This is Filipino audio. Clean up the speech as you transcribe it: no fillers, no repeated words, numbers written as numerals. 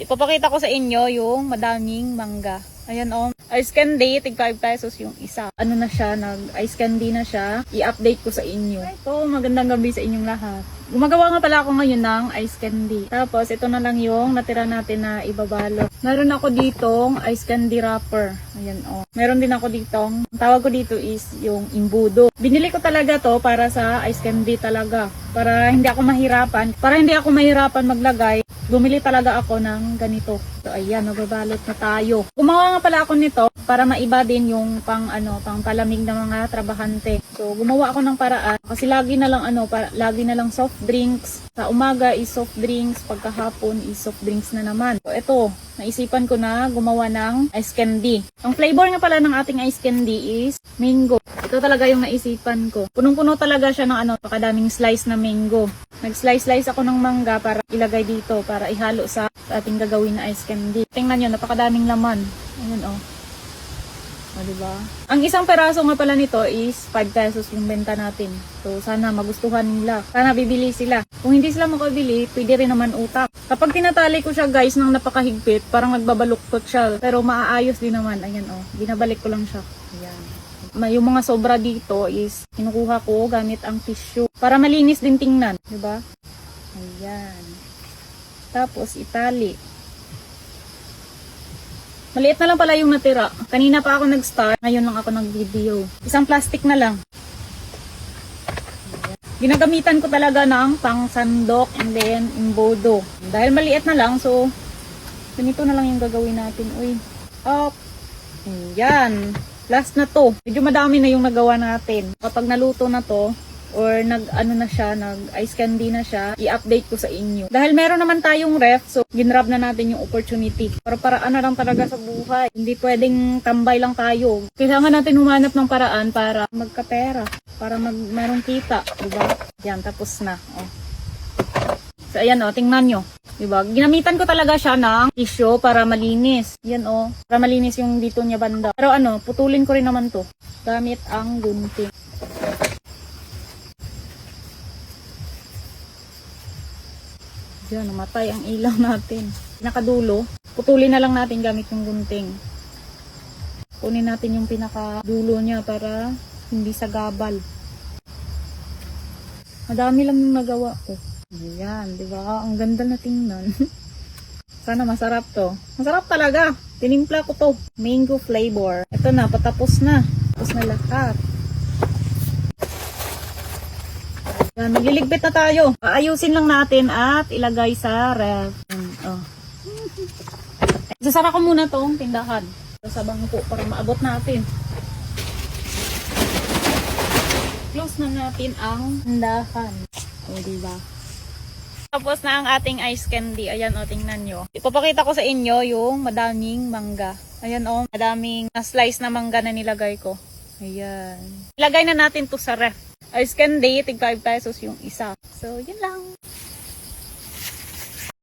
Ipapakita ko sa inyo yung madaming mangga. Ayan o. Ice candy, tig 5 pesos yung isa. Ano na siya, nag-ice candy na siya. I-update ko sa inyo. Ito, magandang gabi sa inyong lahat. Gumagawa nga pala ako ngayon ng ice candy. Tapos, ito na lang yung natira natin na ibabalot. Meron ako ditong ice candy wrapper. Ayan o. Meron din ako ditong, ang tawag ko dito is yung imbudo. Binili ko talaga to para sa ice candy talaga. Para hindi ako mahirapan. Para hindi ako mahirapan maglagay. Bumili talaga ako ng ganito. So ayan, magbabalot na tayo. Gumawa nga pala ako nito para maiba din yung pang palamig ng mga trabahante. So gumawa ako ng paraan kasi lagi na lang soft drinks. Sa umaga is soft drinks, pagkahapon is soft drinks na naman. So ito, naisipan ko na gumawa ng ice candy. Ang flavor nga pala ng ating ice candy is mango. Ito talaga yung naisipan ko. Punong-puno talaga siya ng pakadaming slice na mango. Nag-slice ako ng mangga para ilagay dito, para ihalo sa ating gagawin na ice candy. Tingnan nyo, napakadaming laman. Ayan o. O, diba? Ang isang peraso nga pala nito is 5 pesos yung benta natin. So, sana magustuhan nila. Sana bibili sila. Kung hindi sila makabili, pwede rin naman utak. Kapag tinatali ko siya guys ng napakahigpit, parang nagbabaluktot siya. Pero maaayos din naman. Ayan o. Binabalik ko lang siya. Ayan. Yung mga sobra dito is kinukuha ko gamit ang tissue para malinis din tingnan, 'di ba? Ayan. Tapos itali. Maliit na lang pala yung natira. Kanina pa ako nag-start, ngayon lang ako nag-video. Isang plastic na lang. Ayan. Ginagamitan ko talaga ng pang-sandok and then imbodo. Dahil maliit na lang, so ganito na lang yung gagawin natin. Uy. Up. Ayan. Last na to. Medyo madami na yung nagawa natin. Kapag naluto na to, or nag-ice candy na siya, i-update ko sa inyo. Dahil meron naman tayong ref, so ginrab na natin yung opportunity. Paraan na lang talaga sa buhay. Hindi pwedeng tambay lang tayo. Kailangan natin humanap ng paraan para magkapera. Para merong kita. Diba? Yan, tapos na. Oh. So, ayan o, tingnan nyo. Diba? Ginamitan ko talaga siya ng tissue para malinis. Yan o, para malinis yung dito niya banda. Pero putulin ko rin naman to. Gamit ang gunting. Yan, namatay ang ilaw natin. Pinakadulo, putulin na lang natin gamit yung gunting. Kunin natin yung pinakadulo niya para hindi sagabal. Madami lang yung nagawa ko. Ayan, di ba? Ang ganda na tingnan. Sana masarap to. Masarap talaga. Tinimpla ko to. Mango flavor. Ito na, patapos na. Tapos na lahat. Ayan, magliligpit na tayo. Ayusin lang natin at ilagay sa ref. Oh. Sasara ko muna tong tindahan. Sa bangko para maabot natin. Close na natin ang tindahan. O, diba? Tapos na ang ating ice candy. Ayan o, tingnan nyo. Ipapakita ko sa inyo yung madaming mangga. Ayan o, madaming slice na mangga na nilagay ko. Ayan. Ilagay na natin to sa ref. Ice candy, tig 5 pesos yung isa. So, yun lang.